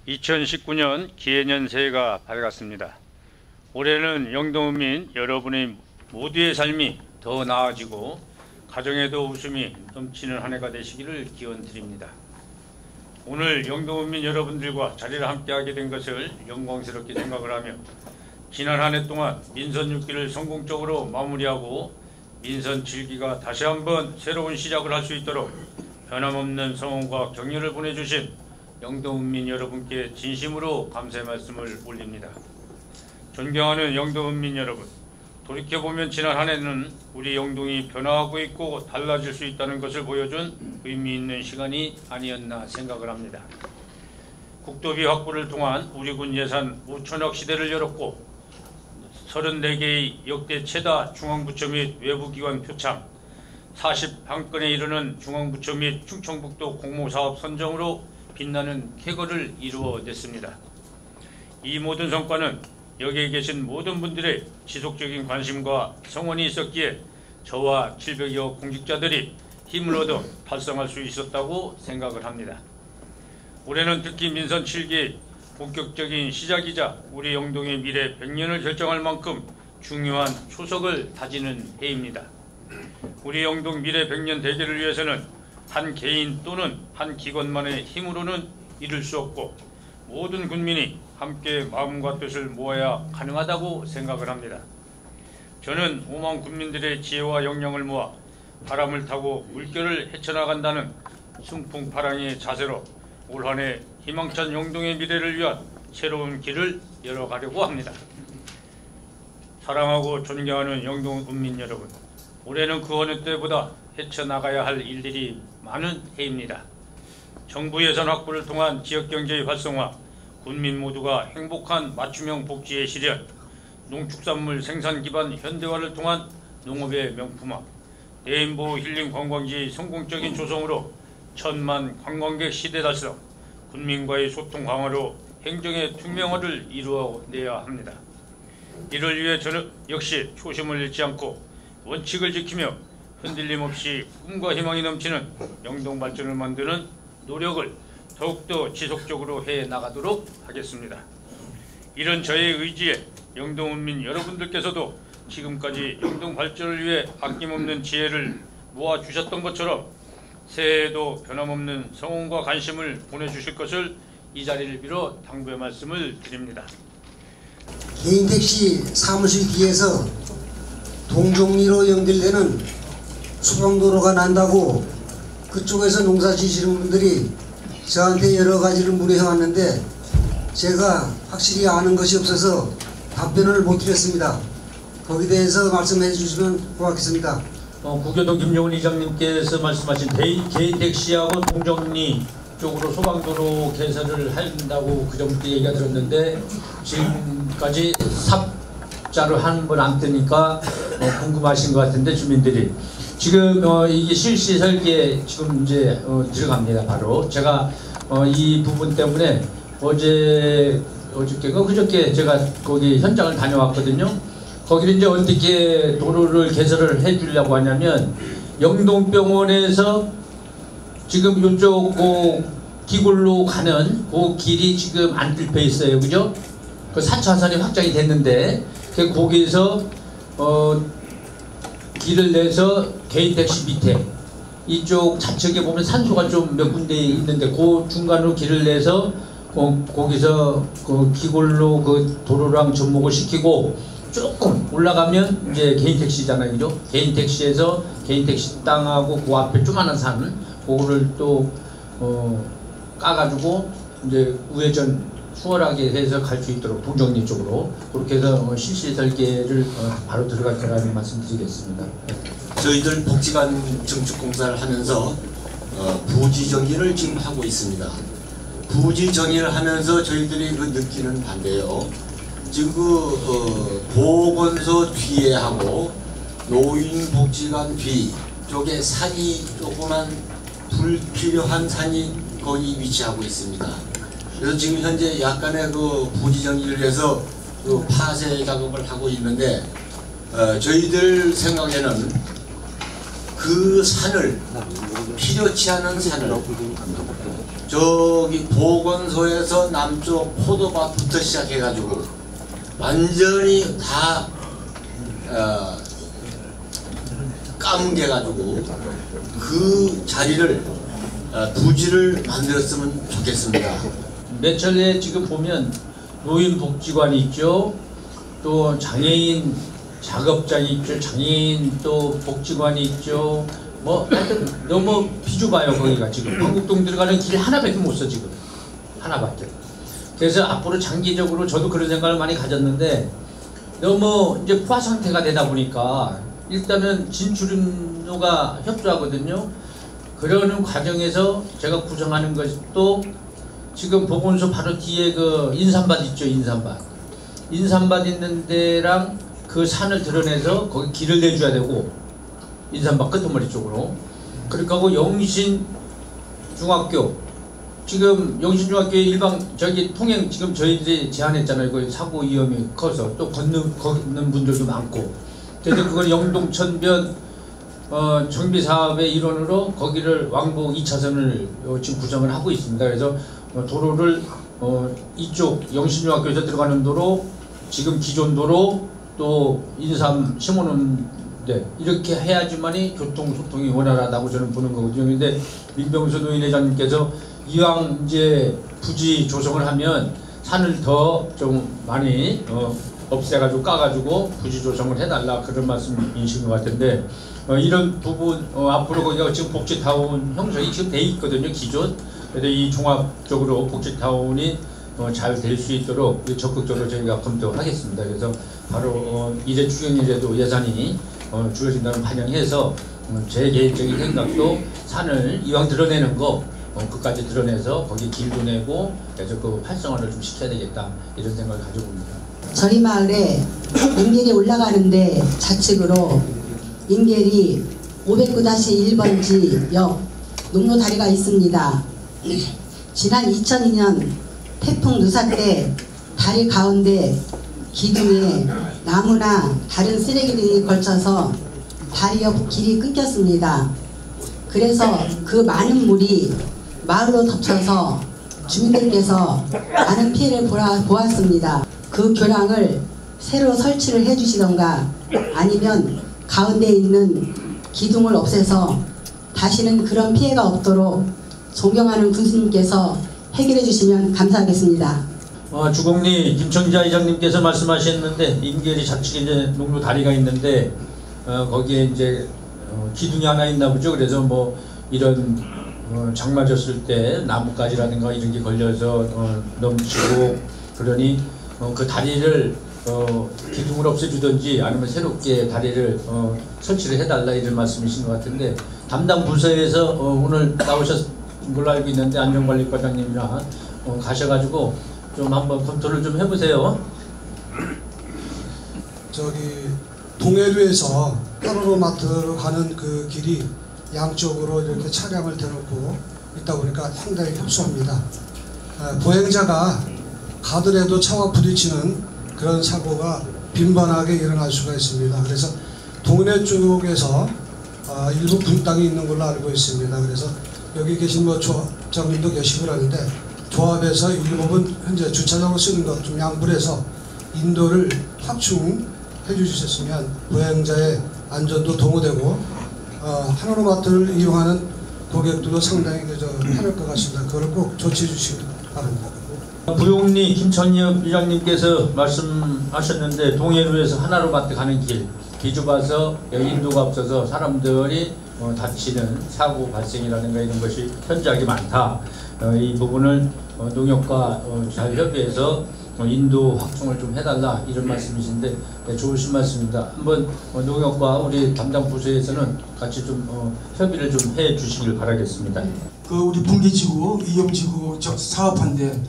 2019년 기해년 새해가 밝았습니다. 올해는 영동읍민 여러분의 모두의 삶이 더 나아지고 가정에도 웃음이 넘치는 한 해가 되시기를 기원드립니다. 오늘 영동읍민 여러분들과 자리를 함께하게 된 것을 영광스럽게 생각을 하며 지난 한 해 동안 민선 6기를 성공적으로 마무리하고 민선 7기가 다시 한번 새로운 시작을 할 수 있도록 변함없는 성원과 격려를 보내주신 영동읍민 여러분께 진심으로 감사의 말씀을 올립니다. 존경하는 영동읍민 여러분, 돌이켜보면 지난 한 해는 우리 영동이 변화하고 있고 달라질 수 있다는 것을 보여준 의미 있는 시간이 아니었나 생각을 합니다. 국도비 확보를 통한 우리 군 예산 5천억 시대를 열었고 34개의 역대 최다 중앙부처 및 외부기관 표창, 41건에 이르는 중앙부처 및 충청북도 공모사업 선정으로 빛나는 쾌거를 이루어냈습니다. 이 모든 성과는 여기에 계신 모든 분들의 지속적인 관심과 성원이 있었기에 저와 700여 공직자들이 힘을 얻어 달성할 수 있었다고 생각을 합니다. 올해는 특히 민선 7기의 본격적인 시작이자 우리 영동의 미래 100년을 결정할 만큼 중요한 초석을 다지는 해입니다. 우리 영동 미래 100년 대계를 위해서는 한 개인 또는 한 기관만의 힘으로는 이룰 수 없고 모든 국민이 함께 마음과 뜻을 모아야 가능하다고 생각을 합니다. 저는 5만 국민들의 지혜와 역량을 모아 바람을 타고 물결을 헤쳐나간다는 승풍파랑의 자세로 올 한 해 희망찬 영동의 미래를 위한 새로운 길을 열어가려고 합니다. 사랑하고 존경하는 영동읍민 여러분, 올해는 그 어느 때보다 헤쳐나가야 할 일들이 많은 해입니다. 정부 예산 확보를 통한 지역경제의 활성화, 국민 모두가 행복한 맞춤형 복지의 실현, 농축산물 생산 기반 현대화를 통한 농업의 명품화, 레인보우 힐링 관광지의 성공적인 조성으로 1000만 관광객 시대 달성, 국민과의 소통 강화로 행정의 투명화를 이루어내야 합니다. 이를 위해 저는 역시 초심을 잃지 않고 원칙을 지키며 흔들림 없이 꿈과 희망이 넘치는 영동 발전을 만드는 노력을 더욱더 지속적으로 해나가도록 하겠습니다. 이런 저의 의지에 영동읍민 여러분들께서도 지금까지 영동 발전을 위해 아낌없는 지혜를 모아주셨던 것처럼 새해에도 변함없는 성원과 관심을 보내주실 것을 이 자리를 빌어 당부의 말씀을 드립니다. 개인 택시 사무실 뒤에서 동종리로 연결되는 수방도로가 난다고 그쪽에서 농사 지시는 분들이 저한테 여러 가지를 물어해 왔는데 제가 확실히 아는 것이 없어서 답변을 못 드렸습니다. 거기에 대해서 말씀해 주시면 고맙겠습니다. 국교동 김용훈 이장님께서 말씀하신 개인 택시하고 동정리 쪽으로 소방도로 개설을 한다고 그전부터 얘기가 들었는데 지금까지 삽자로 한 번 안 뜨니까 궁금하신 것 같은데 주민들이 지금 이게 실시 설계에 지금 이제 들어갑니다. 바로 제가 이 부분 때문에 어저께가 그저께 제가 거기 현장을 다녀왔거든요. 거기를 이제 어떻게 도로를 개설을 해주려고 하냐면 영동병원에서 지금 이쪽 기굴로 가는 그 길이 지금 안 뚫려 있어요, 그죠? 그 4차선이 확장이 됐는데 거기에서 길을 내서 개인 택시 밑에 이쪽 좌측에 보면 산소가 좀 몇 군데 있는데 그 중간으로 길을 내서 거기서 그 기골로 그 도로랑 접목을 시키고 조금 올라가면 이제 개인 택시잖아요, 그죠? 개인 택시에서 개인 택시 땅하고 그 앞에 조그마한 산 그거를 또 까가지고 이제 우회전 수월하게 해서 갈 수 있도록 동정리 쪽으로 그렇게 해서 실시 설계를 바로 들어갈 거라는 말씀드리겠습니다. 저희들 복지관 증축공사를 하면서 부지 정의를 지금 하고 있습니다. 부지 정의를 하면서 저희들이 느끼는 반대요. 지금 보건소 뒤에 하고 노인복지관 뒤 쪽에 산이 조그만 불필요한 산이 거기 위치하고 있습니다. 그래서 지금 현재 약간의 그 부지 정의를 위해서 그 파쇄 작업을 하고 있는데 저희들 생각에는 그 산을 필요치 않은 산을 저기 보건소에서 남쪽 포도밭부터 시작해가지고 완전히 다 까뭉개가지고 그 자리를 부지를 만들었으면 좋겠습니다. 매철에 지금 보면 노인복지관이 있죠. 또 장애인 작업장이 있죠. 장애인 또 복지관이 있죠. 뭐 하여튼 너무 비좁아요. 거기가 지금 한국동 들어가는 길 하나밖에 못 써. 지금 하나밖에. 그래서 앞으로 장기적으로 저도 그런 생각을 많이 가졌는데 너무 이제 포화 상태가 되다 보니까 일단은 진출인료가 협소하거든요. 그러는 과정에서 제가 구성하는 것도 지금 보건소 바로 뒤에 그 인삼밭 있죠. 인삼밭 있는 데랑 그 산을 드러내서 거기 길을 내줘야 되고, 인삼밭 끄트머리 쪽으로. 그렇게 하고 영신중학교, 지금 영신중학교에 일방 저기 통행 지금 저희들이 제한했잖아요. 그 사고 위험이 커서 또 걷는 분들도 많고. 그래서 그걸 영동천변 정비 사업의 일원으로 거기를 왕복 2차선을 지금 구성을 하고 있습니다. 그래서 도로를 이쪽 영신중학교에서 들어가는 도로, 지금 기존 도로, 또 인삼 심어놓은 데 이렇게 해야지만이 교통 소통이 원활하다고 저는 보는 거거든요. 근데 민병수 노인회장님께서 이왕 이제 부지 조성을 하면 산을 더 좀 많이 없애가지고 까가지고 부지 조성을 해달라, 그런 말씀이신 것 같은데, 이런 부분 앞으로 거기가 지금 복지타운 형성이 지금 돼 있거든요. 기존. 그래서 이 종합적으로 복지타운이 잘 될 수 있도록 적극적으로 저희가 검토하겠습니다. 그래서 바로 이제 추경일에도 예산이 주어진다는 반영해서 제 개인적인 생각도 산을 이왕 드러내는 거 그까지 드러내서 거기 길도 내고 그래서 그 활성화를 좀 시켜야 되겠다, 이런 생각을 가지고 옵니다. 저희 마을에 인겔이 올라가는데 좌측으로 인겔이 509-1번지 역 농로다리가 있습니다. 지난 2002년 태풍 누사 때 다리 가운데 기둥에 나무나 다른 쓰레기들이 걸쳐서 다리 옆 길이 끊겼습니다. 그래서 그 많은 물이 마을로 덮쳐서 주민들께서 많은 피해를 보았습니다. 그 교량을 새로 설치를 해주시던가 아니면 가운데 있는 기둥을 없애서 다시는 그런 피해가 없도록 존경하는 군수님께서 해결해 주시면 감사하겠습니다. 주공리 김청자 이장님께서 말씀하셨는데, 인겔이 좌측에 이제 농로 다리가 있는데 거기에 이제 기둥이 하나 있나 보죠. 그래서 뭐 이런 장마 졌을 때 나뭇가지라든가 이런 게 걸려서 넘치고 그러니 그 다리를 기둥을 없애주든지 아니면 새롭게 다리를 설치를 해달라, 이런 말씀이신 것 같은데, 담당 부서에서 오늘 나오셨 걸로 알고 있는데 안전관리과장님이랑 가셔가지고 좀 한번 검토를 좀 해보세요. 저기 동해류에서 하나로마트로 가는 그 길이 양쪽으로 이렇게 차량을 대놓고 있다 보니까 상당히 협소합니다. 보행자가 가더라도 차와 부딪히는 그런 사고가 빈번하게 일어날 수가 있습니다. 그래서 동해 쪽에서 일부 분당이 있는 걸로 알고 있습니다. 그래서 여기 계신 뭐 조합장님도 계시고 그러는데, 조합에서 일부분 현재 주차장으로 쓰는 것 좀 양보를 해서 인도를 확충해 주셨으면 보행자의 안전도 동호되고 하나로마트를 이용하는 고객들도 상당히 편할 것 같습니다. 그걸 꼭 조치해 주시기 바랍니다. 부용리 김천엽 이장님께서 말씀하셨는데, 동해로에서 하나로마트 가는 길 비좁아서 인도가 없어서 사람들이 다치는 사고 발생이라든가 이런 것이 현저하게 많다. 이 부분을 농협과 잘 협의해서 인도 확충을 좀 해달라, 이런 말씀이신데 좋으신 말씀입니다. 한번 농협과 우리 담당 부서에서는 같이 좀 협의를 좀 해 주시길 바라겠습니다. 그 우리 분기지구 이용지구 사업한데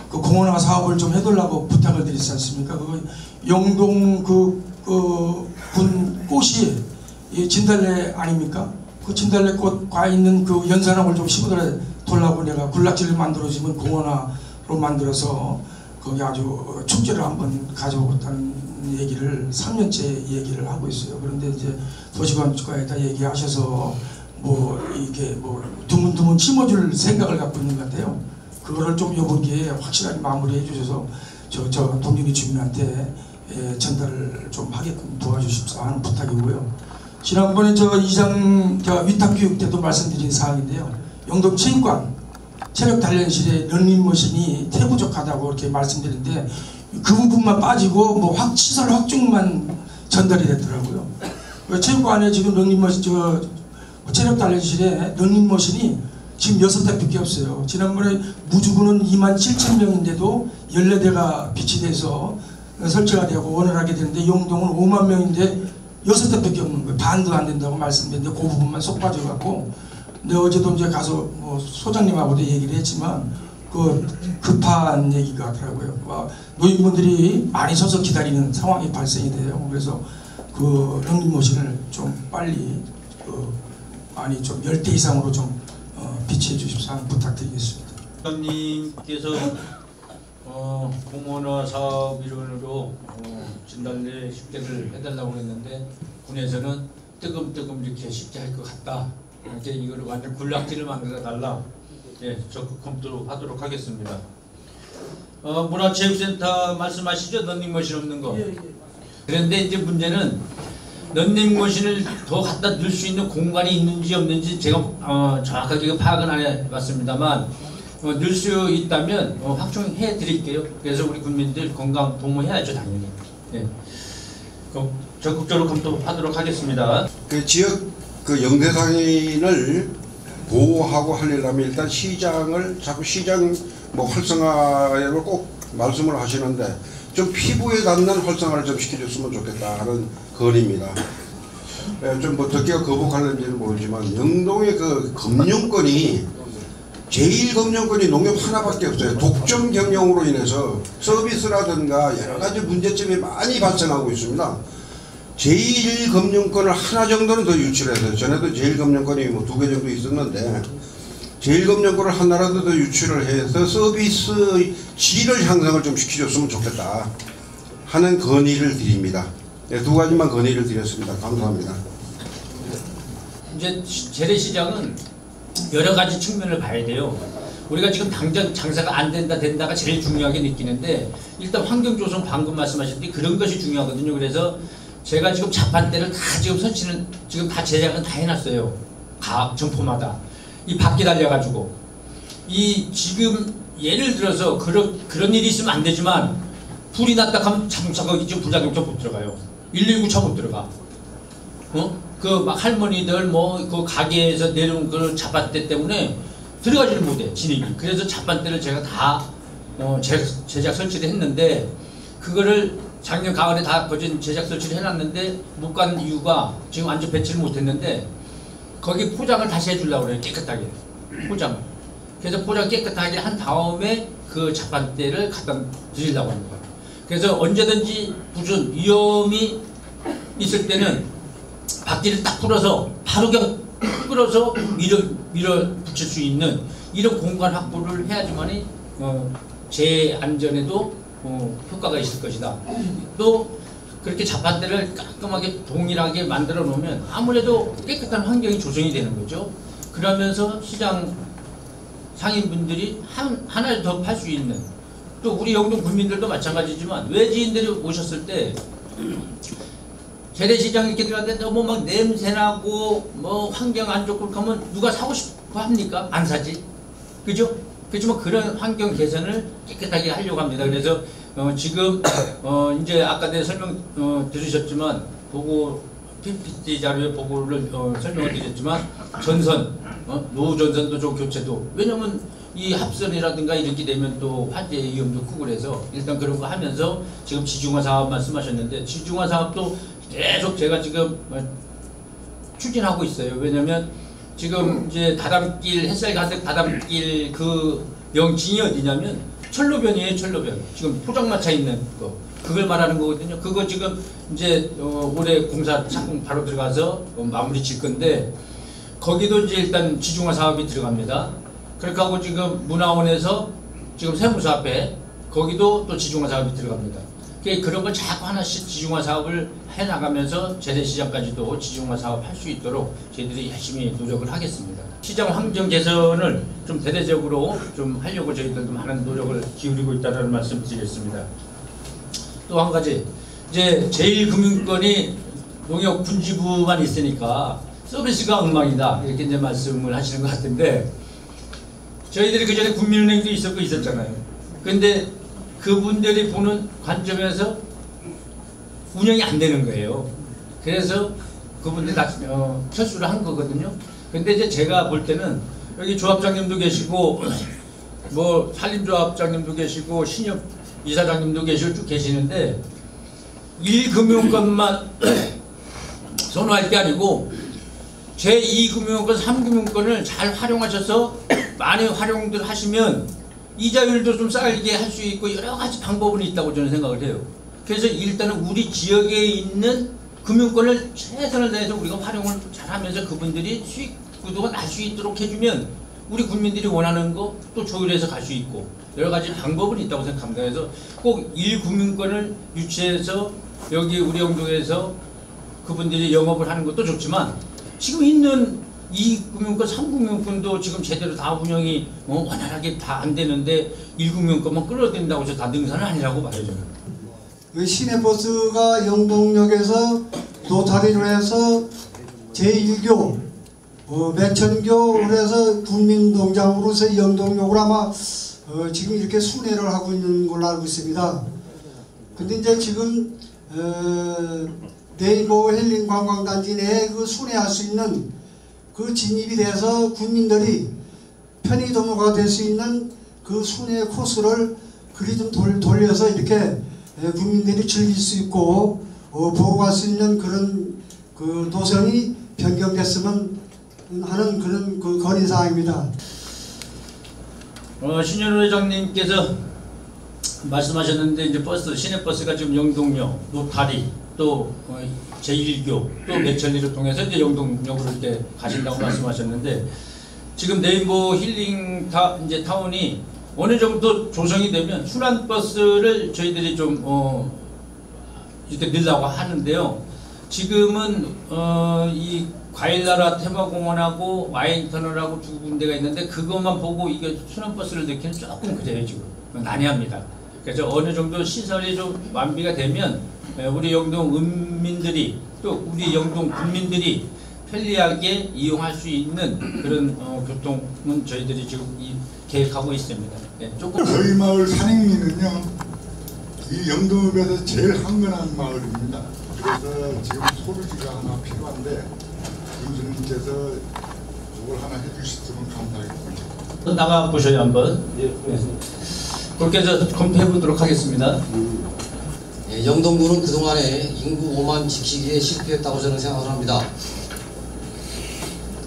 그 공원화 사업을 좀 해달라고 부탁을 드리지 않습니까? 그 영동 군 꽃이 진달래 아닙니까? 그 진달래꽃 과 있는 그 연산학을 좀 심어달라고 내가 군락지를 만들어주면 공원화로 만들어서 거기 아주 축제를 한번 가져오겠다는 얘기를 3년째 얘기를 하고 있어요. 그런데 이제 도시관과에다 얘기하셔서 뭐 이게 뭐 드문드문 심어줄 생각을 갖고 있는 것 같아요. 그거를 좀 이번기에 확실하게 마무리해 주셔서 저 동jun이 주민한테 전달을 좀 하게끔 도와주십사 하는 부탁이고요. 지난번에 저 이장 위탁 교육 때도 말씀드린 사항인데요. 영동 체육관 체력 단련실에 런닝머신이 태부족하다고 이렇게 말씀드렸는데 그 부분만 빠지고 뭐 시설 확충만 전달이 됐더라고요. 체육관에 지금 런닝머신 체력 단련실에 런닝머신이 지금 6대밖에 없어요. 지난번에 무주군은 27,000명인데도 14대가 비치돼서 설치가 되고 원활하게 되는데 영동은 5만 명인데 6대밖에 없는 거예요. 반도 안 된다고 말씀드렸는데 그 부분만 쏙 빠져갖고 근데 어제도 이제 가서 뭐 소장님하고도 얘기를 했지만 그 급한 얘기가 같더라고요. 노인분들이 많이 서서 기다리는 상황이 발생이 돼요. 그래서 그 런닝머신을 좀 빨리 많이 좀 10대 이상으로 좀 비치해 주십사 부탁드리겠습니다. 장님께서 공원화 사업 일원으로 진달래 10개를 해달라고 했는데 군에서는 뜨금뜨금 이렇게 쉽게 할 것 같다. 이렇게 이거를 완전 군락지를 만들어 달라. 예, 적극 검토하도록 하겠습니다. 문화체육센터 말씀하시죠? 런닝머신 없는 거. 그런데 이제 문제는 런닝머신을 더 갖다 넣을 수 있는 공간이 있는지 없는지 제가 정확하게 파악은 안 해봤습니다만 넣을 수 있다면 확충해 드릴게요. 그래서 우리 국민들 건강 도모해야죠, 당연히. 예. 적극적으로 검토하도록 하겠습니다. 그 지역 그 영대상인을 보호하고 하려면 일단 시장을 자꾸 시장 뭐 활성화를 꼭 말씀을 하시는데 좀 피부에 닿는 활성화를 좀 시켜줬으면 좋겠다 하는 건입니다. 좀 어떻게 거북하는지는 모르지만 영동의 그 금융권이 제1금융권이 농협 하나밖에 없어요. 독점 경영으로 인해서 서비스라든가 여러 가지 문제점이 많이 발생하고 있습니다. 제1금융권을 하나 정도는 더 유출해서 전에도 제1금융권이 뭐 2개 정도 있었는데 제1금융권을 하나라도 더 유출을 해서 서비스 질을 향상을 좀 시켜줬으면 좋겠다 하는 건의를 드립니다. 네, 2가지만 건의를 드렸습니다. 감사합니다. 이제 재래시장은 여러 가지 측면을 봐야 돼요. 우리가 지금 당장 장사가 안 된다 된다가 제일 중요하게 느끼는데 일단 환경조성 방금 말씀하셨듯이 그런 것이 중요하거든요. 그래서 제가 지금 자판대를 다 지금 설치는 지금 다 제작은 다 해놨어요. 각 점포마다 이 바퀴 달려가지고 이 지금 예를 들어서 그런 일이 있으면 안 되지만 불이 났다 하면 장사가 지금 불자동차 못 들어가요. 119차 못 들어가. 그 막 할머니들 뭐 그 가게에서 내려온 그 자판대 때문에 들어가지를 못해 진입이. 그래서 자판대를 제가 다 제작 설치를 했는데 그거를 작년 가을에 다 거진 제작 설치를 해놨는데 못 간 이유가 지금 완전 배치를 못했는데 거기 포장을 다시 해주려고 그래요. 깨끗하게 포장을. 그래서 포장 깨끗하게 한 다음에 그 자판대를 갖다 드리려고 하는 거예요. 그래서 언제든지 무슨 위험이 있을 때는 바퀴를 딱 풀어서 바로 그냥 끌어서 밀어 붙일 수 있는 이런 공간 확보를 해야지만이 제 안전에도 효과가 있을 것이다. 또 그렇게 자판대를 깔끔하게 동일하게 만들어 놓으면 아무래도 깨끗한 환경이 조성이 되는 거죠. 그러면서 시장 상인분들이 하나를 더 팔 수 있는, 또 우리 영동 국민들도 마찬가지지만 외지인들이 오셨을 때 재래시장 이렇게 들어갔는데 너무 막 냄새나고 뭐 환경 안 좋고 그러면 누가 사고 싶어 합니까? 안 사지. 그죠? 그렇지만 그런 환경 개선을 깨끗하게 하려고 합니다. 그래서 지금 이제 아까 내가 설명 들으셨지만 보고 PPT 자료에 보고를 설명을 드렸지만 전선 노후 전선도 좀 교체도, 왜냐면 이 합선이라든가 이렇게 되면 또 화재 위험도 크고 그래서 일단 그런 거 하면서 지금 지중화 사업 말씀하셨는데 지중화 사업도 계속 제가 지금 추진하고 있어요. 왜냐면 지금 이제 다담길 햇살 가득 다담길 그 명칭이 어디냐면 철로변이에요. 철로변. 지금 포장마차 있는 거 그걸 말하는 거거든요. 그거 지금 이제 올해 공사 착공 바로 들어가서 마무리 질 건데 거기도 이제 일단 지중화 사업이 들어갑니다. 그렇게 하고 지금 문화원에서 지금 세무서 앞에 거기도 또 지중화 사업이 들어갑니다. 그런 걸 자꾸 하나씩 지중화 사업을 해나가면서 재래시장까지도 지중화 사업 할 수 있도록 저희들이 열심히 노력을 하겠습니다. 시장 환경 개선을 좀 대대적으로 좀 하려고 저희들도 많은 노력을 기울이고 있다는 말씀 드리겠습니다. 또 한 가지, 이제 제1금융권이 농협 군지부만 있으니까 서비스가 엉망이다 이렇게 이제 말씀을 하시는 것 같은데, 저희들이 그 전에 국민은행도 있었잖아요. 근데 그분들이 보는 관점에서 운영이 안 되는 거예요. 그래서 그분들이 철수를 한 거거든요. 근데 이제 제가 볼 때는 여기 조합장님도 계시고 뭐 산림조합장님도 계시고 신협 이사장님도 계시고 쭉 계시는데 1금융권만 선호할 게 아니고 제2금융권, 3금융권을 잘 활용하셔서 많이 활용들 하시면 이자율도 좀 싸게 할 수 있고 여러 가지 방법은 있다고 저는 생각을 해요. 그래서 일단은 우리 지역에 있는 금융권을 최선을 다해서 우리가 활용을 잘하면서 그분들이 수익 구도가 날 수 있도록 해주면 우리 국민들이 원하는 거 또 조율해서 갈 수 있고 여러 가지 방법은 있다고 생각합니다. 그래서 꼭 1금융권을 유치해서 여기 우리 영동에서 그분들이 영업을 하는 것도 좋지만 지금 있는 2금융권, 3금융권도 지금 제대로 다 운영이 원활하게 다 안 되는데 1금융권만 끌어들인다고 해서 다 능사는 아니라고 봐요, 저는. 시내버스가 영동역에서 노타리로 해서 제1교, 매천교를 해서 국민동장으로서 영동역으로 아마 지금 이렇게 순회를 하고 있는 걸로 알고 있습니다. 근데 이제 지금 네이버 힐링 관광단지 내에 그 순회할 수 있는 그 진입이 돼서 국민들이 편히 도모가 될 수 있는 그 순회 코스를 그리 좀 돌려서 이렇게 국민들이 즐길 수 있고 보고 갈 수 있는 그런 그 노선이 변경됐으면 하는 그런 그 건의사항입니다. 신현우 회장님께서 말씀하셨는데 이제 버스, 시내버스가 지금 영동역, 노타리, 또 제1교, 또 매천리를 통해서 이제 영동역으로 이렇게 가신다고 말씀하셨는데 지금 네이버 힐링 이제 타운이 어느 정도 조성이 되면 순환버스를 저희들이 좀 이렇게 넣으려고 하는데요. 지금은 이 과일나라 테마공원하고 와인터널하고 두 군데가 있는데 그것만 보고 이게 순환버스를 넣기는 조금 그래요. 지금 난해합니다. 그래서 어느 정도 시설이 좀 완비가 되면 우리 영동 은민들이 또 우리 영동 국민들이 편리하게 이용할 수 있는 그런 교통은 저희들이 지금 계획하고 있습니다. 네, 조금 저희 마을 산행리는요, 이 영동읍에서 제일 한건한 마을입니다. 그래서 지금 소류지가 하나 필요한데 군수님께서 그걸 하나 해주셨으면 감사하겠습니다. 나가 보셔요 한번. 네. 그렇게 해서 검토해 보도록 하겠습니다. 영동구는 그동안에 인구 5만 지키기에 실패했다고 저는 생각을 합니다.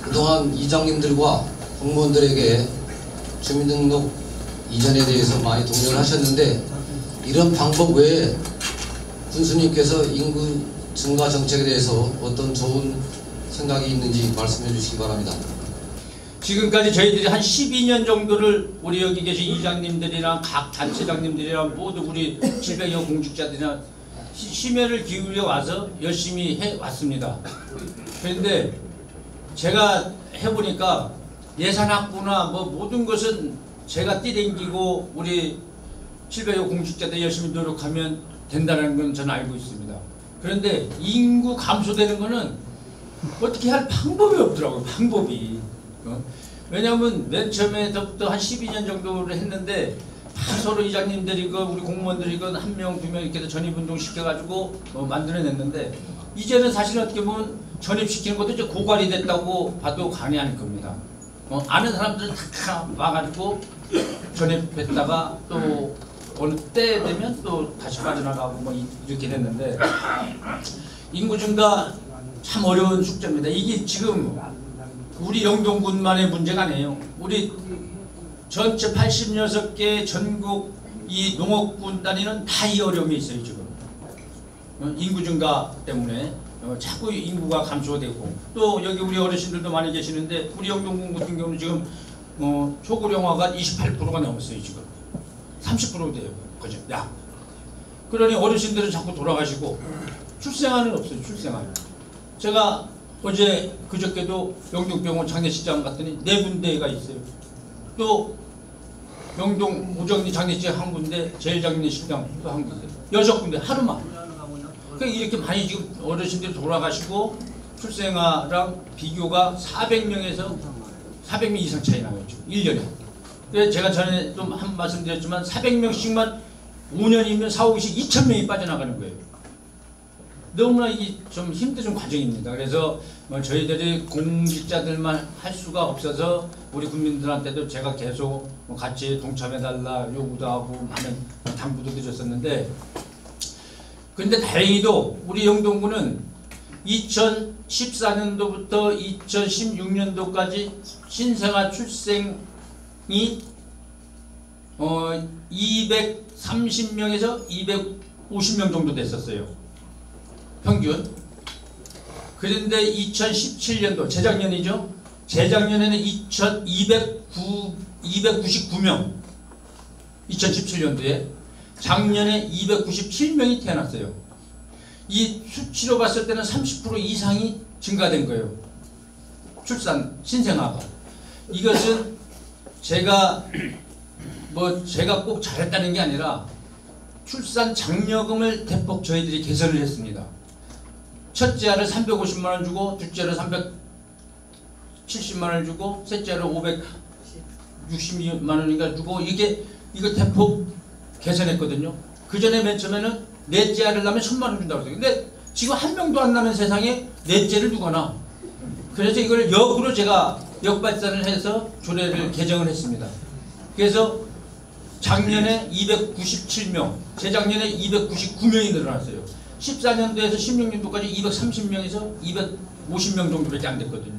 그동안 이장님들과 공무원들에게 주민등록 이전에 대해서 많이 동료를 하셨는데 이런 방법 외에 군수님께서 인구 증가 정책에 대해서 어떤 좋은 생각이 있는지 말씀해 주시기 바랍니다. 지금까지 저희들이 한 12년 정도를 우리 여기 계신 이장님들이랑 각 단체장님들이랑 모두 우리 700여 공직자들이랑 심혈을 기울여 와서 열심히 해왔습니다. 그런데 제가 해보니까 예산 확보나 뭐 모든 것은 제가 뛰댕기고 우리 700여 공직자들 열심히 노력하면 된다는 건 저는 알고 있습니다. 그런데 인구 감소되는 거는 어떻게 할 방법이 없더라고요. 방법이. 왜냐하면 맨 처음에부터 한 12년 정도를 했는데 서로 이장님들이고 우리 공무원들이고 한 명, 두 명 이렇게 전입운동 시켜가지고 만들어냈는데 이제는 사실 어떻게 보면 전입시키는 것도 이제 고갈이 됐다고 봐도 과언이 아닐 겁니다. 아는 사람들은 다 와가지고 전입했다가 또 어느 때 되면 또 다시 빠져나가고 뭐 이렇게 됐는데 인구 증가 참 어려운 숙제입니다. 이게 지금 우리 영동군만의 문제가 아니에요. 우리 전체 86개 전국 이 농업군 단위는 다 이 어려움이 있어요. 지금 인구 증가 때문에 자꾸 인구가 감소되고 또 여기 우리 어르신들도 많이 계시는데 우리 영동군 같은 경우는 지금 초고령화가 28%가 넘었어요. 지금 30% 돼요. 그죠? 약. 그러니 어르신들은 자꾸 돌아가시고 출생아는 없어요. 출생아는. 제가 어제 그저께도 영등병원 장례식장 갔더니 4군데가 있어요. 또 영동 우정리 장례식장 1군데, 제일장례식장 또 1군데, 6군데 하루만. 그러니까 이렇게 많이 지금 어르신들이 돌아가시고 출생아랑 비교가 400명에서 400명 이상 차이 나요. 지금 1년에. 그래서 제가 전에 좀 한 말씀 드렸지만 400명씩만 5년이면 4, 5씩 2,000명이 빠져나가는 거예요. 너무나 이게 좀 힘든 과정입니다. 그래서 저희들이 공직자들만 할 수가 없어서 우리 국민들한테도 제가 계속 같이 동참해달라 요구도 하고 많은 당부도 드렸었는데, 근데 다행히도 우리 영동구는 2014년도부터 2016년도까지 신생아 출생이 230명에서 250명 정도 됐었어요. 평균. 그런데 2017년도, 재작년이죠. 재작년에는 299명. 2017년도에. 작년에 297명이 태어났어요. 이 수치로 봤을 때는 30% 이상이 증가된 거예요. 출산, 신생아가. 이것은 제가 꼭 잘했다는 게 아니라 출산 장려금을 대폭 저희들이 개선을 했습니다. 첫째 아를 350만 원 주고, 둘째 아를 370만 원 주고, 셋째 아를 560만 원인가 주고, 이거 대폭 개선했거든요. 그 전에 맨 처음에는 넷째 아를 낳으면 1,000만 원 준다고 했어요. 근데 지금 한 명도 안 나는 세상에 넷째를 누가 놔. 그래서 이걸 역으로 제가 역발산을 해서 조례를 개정을 했습니다. 그래서 작년에 297명, 재작년에 299명이 늘어났어요. 14년도에서 16년도까지 230명에서 250명 정도밖에 안 됐거든요.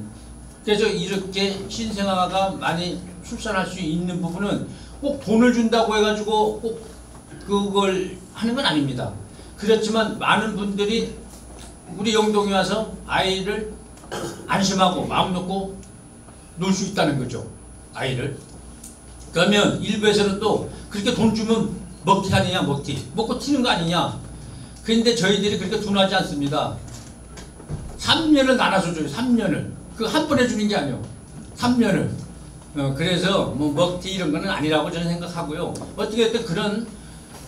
그래서 이렇게 신생아가 많이 출산할 수 있는 부분은 꼭 돈을 준다고 해가지고 꼭 그걸 하는 건 아닙니다. 그렇지만 많은 분들이 우리 영동에 와서 아이를 안심하고 마음 놓고 놀 수 있다는 거죠. 아이를. 그러면 일부에서는 또 그렇게 돈 주면 먹튀 아니냐, 먹튀. 먹고 튀는 거 아니냐. 그런데 저희들이 그렇게 둔하지 않습니다. 3년을 나눠서 줘요. 3년을. 그 한 번에 주는 게 아니에요. 3년을. 그래서 뭐 먹튀 이런 거는 아니라고 저는 생각하고요. 어떻게 됐든 그런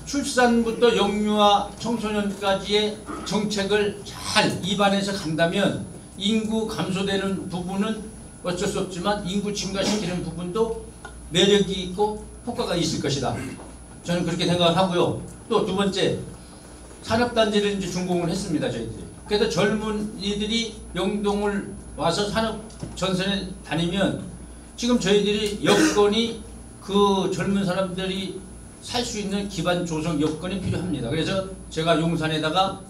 출산부터 영유아 청소년까지의 정책을 잘 입안해서 간다면 인구 감소되는 부분은 어쩔 수 없지만 인구 증가시키는 부분도 매력이 있고 효과가 있을 것이다. 저는 그렇게 생각을 하고요. 또 두 번째, 산업단지를 이제 준공을 했습니다. 저희들이. 그래서 젊은이들이 영동을 와서 산업 전선에 다니면 지금 저희들이 여건이 그 젊은 사람들이 살 수 있는 기반 조성 여건이 필요합니다. 그래서 제가 용산에다가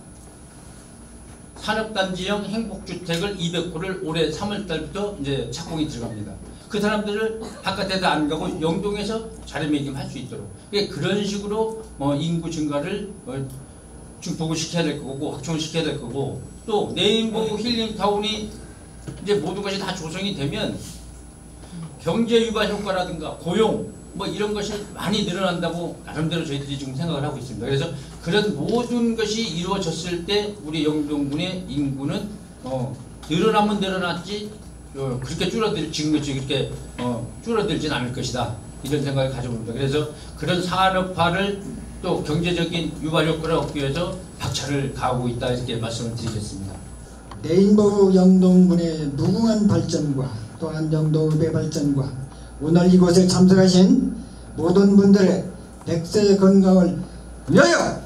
산업단지형 행복주택을 200호를 올해 3월달부터 이제 착공이 들어갑니다. 그 사람들을 바깥에도 안 가고 영동에서 자리매김할 수 있도록. 그런 식으로 인구 증가를 증폭시켜야 될 거고 확충시켜야 될 거고, 또 네임보 힐링타운이 이제 모든 것이 다 조성이 되면 경제 유발 효과라든가 고용 이런 것이 많이 늘어난다고 나름대로 저희들이 지금 생각을 하고 있습니다. 그래서 그런 모든 것이 이루어졌을 때 우리 영동군의 인구는 늘어나면 늘어났지 그렇게 지금같이 그렇게 줄어들진 않을 것이다. 이런 생각을 가져봅니다. 그래서 그런 산업화를 또 경제적인 유발 효과를 얻기 위해서 박차를 가하고 있다, 이렇게 말씀을 드리겠습니다. 레인보우 영동군의 무궁한 발전과 또한 영동읍의 발전과 오늘 이곳에 참석하신 모든 분들의 백세 건강을 위하여